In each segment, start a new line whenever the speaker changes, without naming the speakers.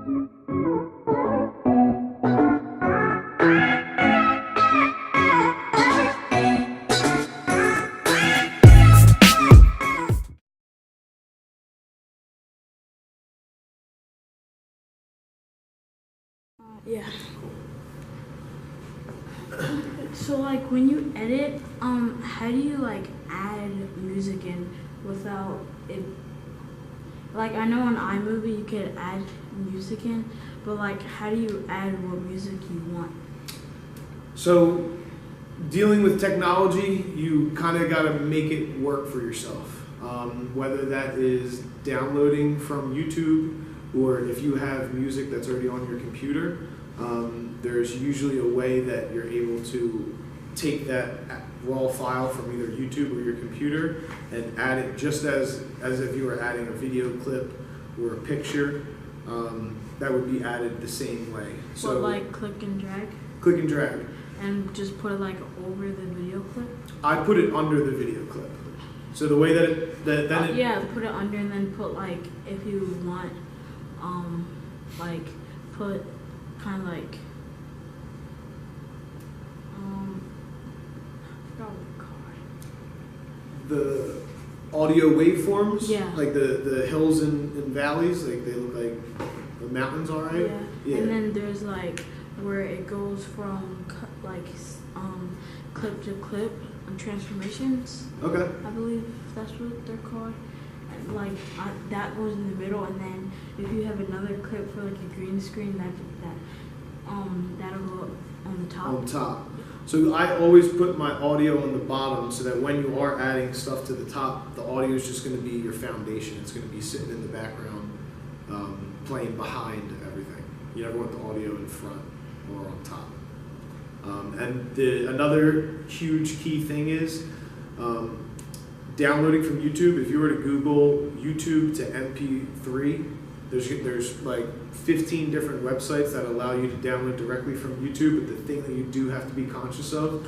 Yeah. So like when you edit, how do you like add music in without it? Like I know on iMovie you can add music in, but like how do you add what music you want?
So dealing with technology, you kind of got to make it work for yourself. Whether that is downloading from YouTube or if you have music that's already on your computer, there's usually a way that you're able to take that raw file from either YouTube or your computer and add it just as if you were adding a video clip or a picture. That would be added the same way.
So like click and drag?
Click and drag.
And just put it like over the video clip?
I put it under the video clip. So the way that
yeah, put it under and then put like if you want like put kind of like I forgot what it's called.
The audio waveforms,
yeah,
like the hills and valleys, like they look like the mountains, all right.
Yeah. And then there's like where it goes from like clip to clip and transformations.
Okay.
I believe that's what they're called. And like that goes in the middle, and then if you have another clip for like a green screen, that'll go on the top.
On top. So I always put my audio on the bottom so that when you are adding stuff to the top, the audio is just going to be your foundation. It's going to be sitting in the background, playing behind everything. You never want the audio in front or on top. And another huge key thing is downloading from YouTube. If you were to Google YouTube to MP3, there's like 15 different websites that allow you to download directly from YouTube, but the thing that you do have to be conscious of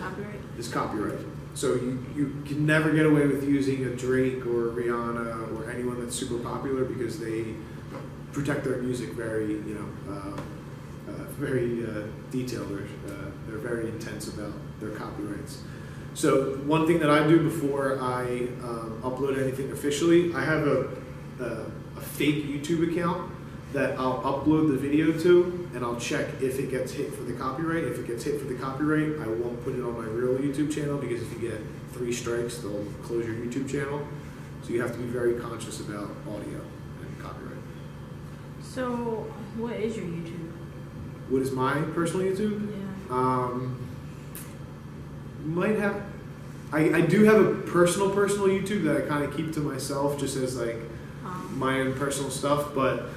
is copyright. So you can never get away with using a Drake or Rihanna or anyone that's super popular because they protect their music very, very detailed. They're very intense about their copyrights. So one thing that I do before I upload anything officially, I have a fake YouTube account that I'll upload the video to, and I'll check if it gets hit for the copyright. If it gets hit for the copyright, I won't put it on my real YouTube channel because if you get 3 strikes, they'll close your YouTube channel. So you have to be very conscious about audio and copyright.
So what is your YouTube?
What is my personal YouTube?
Yeah.
Might have. I do have a personal YouTube that I kind of keep to myself, just as like my own personal stuff. But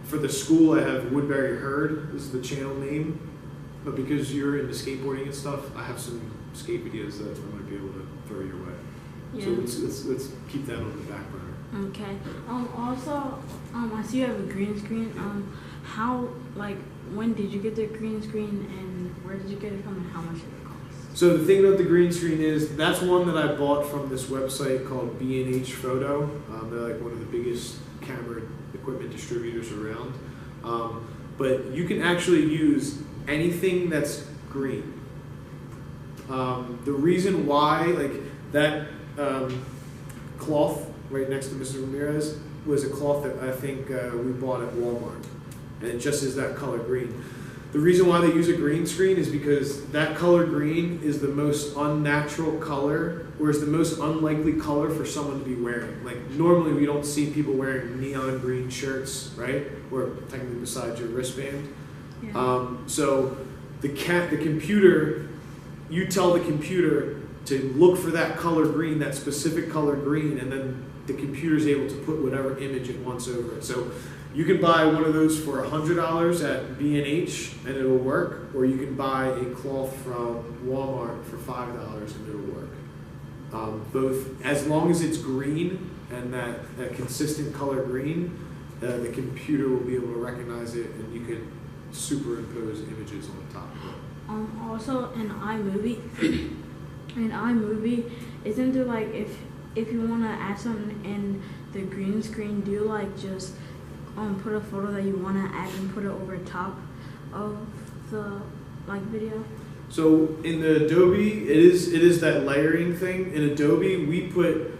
for the school, I have Woodbury Herd. This is the channel name. But because you're into skateboarding and stuff, I have some skate videos that I might be able to throw your way.
Yeah.
So let's keep that on the back burner.
Okay. Also, I see you have a green screen. How when did you get the green screen, and where did you get it from, and how much did it cost?
So the thing about the green screen is that's one that I bought from this website called B&H Photo. They're like one of the biggest camera equipment distributors around. But you can actually use anything that's green. The reason why, like that cloth right next to Mr. Ramirez was a cloth that I think we bought at Walmart, and it just is that color green. The reason why they use a green screen is because that color green is the most unnatural color, or is the most unlikely color for someone to be wearing. Like normally we don't see people wearing neon green shirts, right? Or technically besides your wristband. Yeah. So the computer, you tell the computer to look for that color green, that specific color green, and then the computer is able to put whatever image it wants over it. So you can buy one of those for $100 at B&H and it'll work, or you can buy a cloth from Walmart for $5 and it'll work. Both, as long as it's green and that consistent color green, the computer will be able to recognize it, and you can superimpose images on the top of it.
Also in iMovie, isn't there like if you want to add something in the green screen, do you like just put a photo that you want to add and put it over top of the like video?
So in the Adobe, it is that layering thing. In Adobe, we put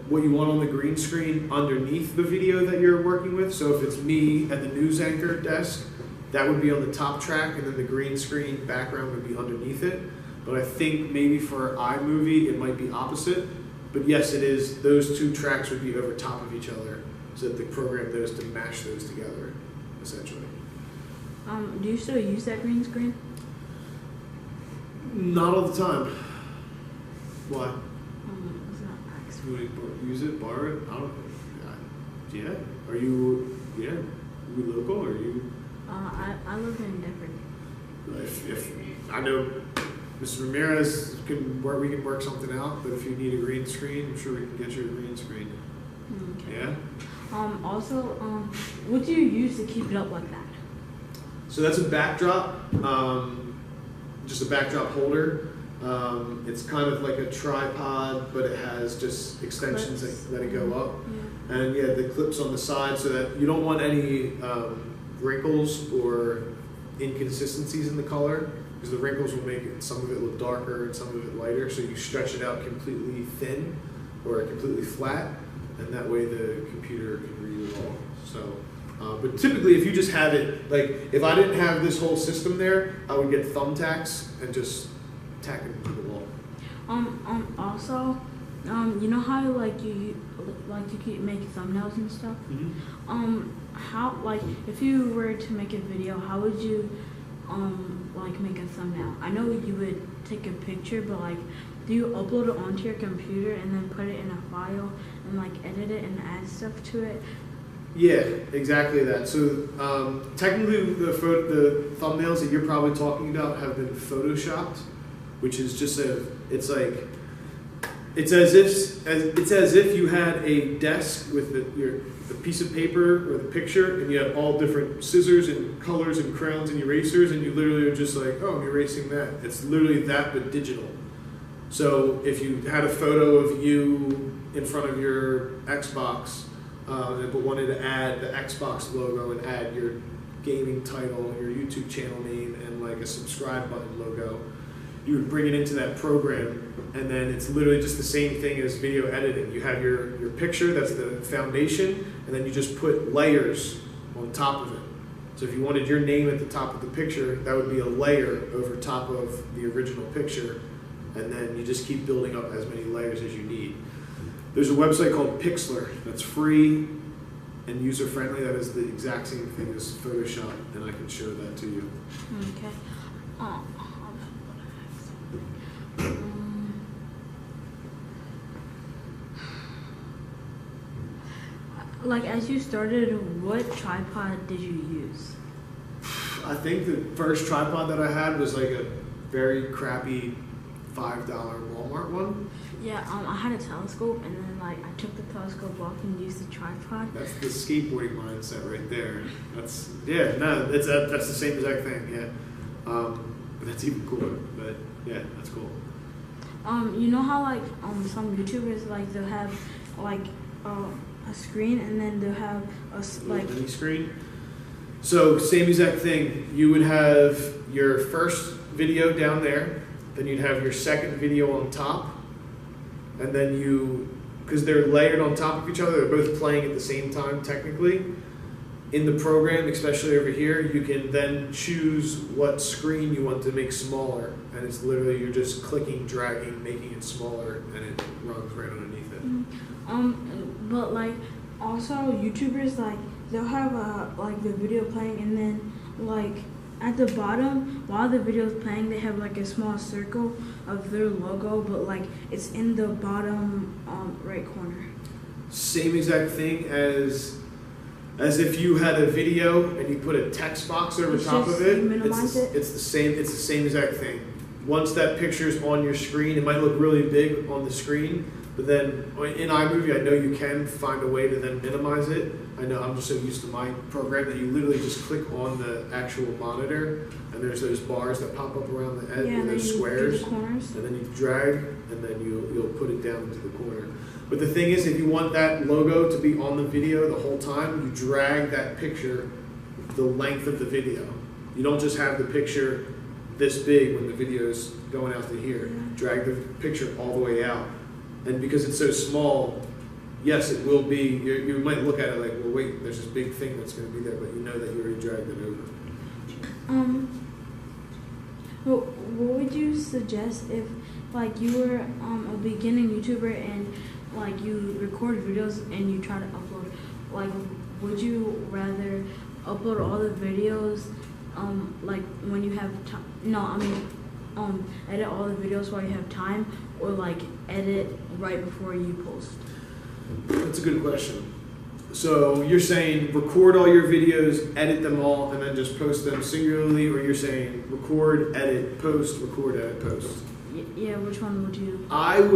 what you want on the green screen underneath the video that you're working with. So if it's me at the news anchor desk, that would be on the top track, and then the green screen background would be underneath it. But I think maybe for iMovie, it might be opposite. But yes, it is. Those two tracks would be over top of each other, so that the program knows to mash those together, essentially.
Do you still use that green screen?
Not all the time. Why?
It's not access.
Would you use it, borrow it? I don't know. Yeah. Are you? Yeah. Are we local? Or are you?
I live in Denver.
If I know Mr. Ramirez can work, we can work something out. But if you need a green screen, I'm sure we can get you a green screen.
Okay.
Yeah.
Also, what do you use to keep it up like that?
So that's a backdrop, just a backdrop holder. It's kind of like a tripod, but it has just extensions that go up. Yeah. And yeah, the clips on the side so that you don't want any wrinkles or inconsistencies in the color, because the wrinkles will make some of it look darker and some of it lighter. So you stretch it out completely thin or completely flat, and that way the computer can read it all. So. But typically, if you just have it, like if I didn't have this whole system there, I would get thumbtacks and just tack it to the wall.
Also, you know how like you can make thumbnails and stuff.
Mm-hmm.
How like if you were to make a video, how would you like make a thumbnail? I know you would take a picture, but like, do you upload it onto your computer and then put it in a file and like edit it and add stuff to it?
Yeah, exactly that. So technically, the thumbnails that you're probably talking about have been photoshopped, which is just it's as if you had a desk with the piece of paper or the picture, and you have all different scissors and colors and crayons and erasers, and you literally are just like, oh, I'm erasing that. It's literally that, but digital. So if you had a photo of you in front of your Xbox, but wanted to add the Xbox logo and add your gaming title, your YouTube channel name, and like a subscribe button logo, you would bring it into that program, and then it's literally just the same thing as video editing. You have your picture, that's the foundation, and then you just put layers on top of it. So if you wanted your name at the top of the picture, that would be a layer over top of the original picture, and then you just keep building up as many layers as you need. There's a website called Pixlr that's free and user-friendly. That is the exact same thing as Photoshop, and I can show that to you.
Okay. Like, as you started, what tripod did you use?
I think the first tripod that I had was like a very crappy $5 Walmart one.
Yeah, I had a telescope, and then like I took the telescope off and used the tripod.
That's the skateboarding mindset right there. That's the same exact thing. Yeah, but that's even cooler. But yeah, that's cool.
You know how like some YouTubers like they'll have like a screen, and then they'll have a like
mini screen. So same exact thing. You would have your first video down there, then you'd have your second video on top. And then because they're layered on top of each other, they're both playing at the same time technically. In the program, especially over here, you can then choose what screen you want to make smaller. And it's literally, you're just clicking, dragging, making it smaller, and it runs right underneath it.
But like, also YouTubers, like, they'll have like the video playing, and then like at the bottom, while the video is playing, they have like a small circle of their logo, but like it's in the bottom right corner. Same
exact thing as if you had a video and you put a text box over top of it. It's the same exact thing. Once that picture is on your screen, it might look really big on the screen, but then in iMovie, I know you can find a way to then minimize it. I know I'm just so used to my program that you literally just click on the actual monitor, and there's those bars that pop up around the edge, those squares, and then you drag, and then you'll put it down into the corner. But the thing is, if you want that logo to be on the video the whole time, you drag that picture the length of the video. You don't just have the picture this big when the video is going out to here. Drag the picture all the way out. And because it's so small, yes, it will be, you might look at it like, well, wait, there's this big thing that's going to be there, but you know that you already dragged it over.
Well, what would you suggest if, like, you were a beginning YouTuber and, like, you record videos and you try to upload? Like, would you rather upload all the videos, like, when you have time? No, I mean, edit all the videos while you have time, or, like, edit right before you post?
That's a good question. So you're saying record all your videos, edit them all, and then just post them singularly, or you're saying record, edit, post, record, edit, post?
Yeah, which one would you?
I'd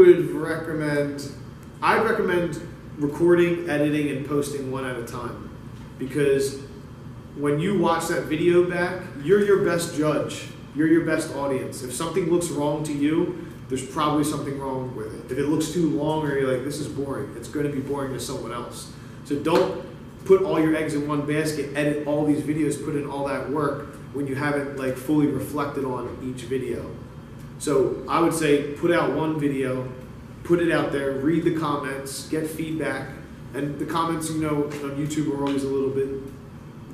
recommend recording, editing, and posting one at a time. Because when you watch that video back, you're your best judge. You're your best audience. If something looks wrong to you, there's probably something wrong with it. If it looks too long or you're like, this is boring, it's going to be boring to someone else. So don't put all your eggs in one basket, edit all these videos, put in all that work when you haven't like fully reflected on each video. So I would say put out one video, put it out there, read the comments, get feedback. And the comments, you know, on YouTube are always a little bit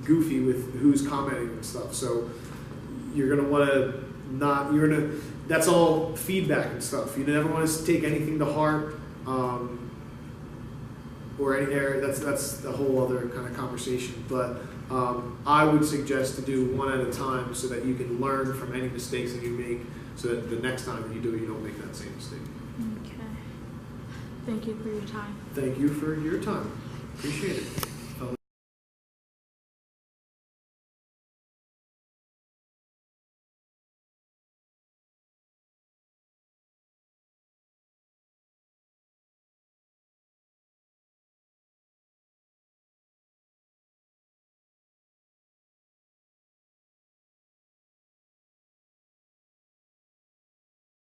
goofy with who's commenting and stuff. So you're going to want to that's all feedback and stuff. You never want to take anything to heart, or any error. That's a whole other kind of conversation. But I would suggest to do one at a time so that you can learn from any mistakes that you make, so that the next time that you do it, you don't make that same mistake.
Okay. Thank you for your time.
Thank you for your time. Appreciate it.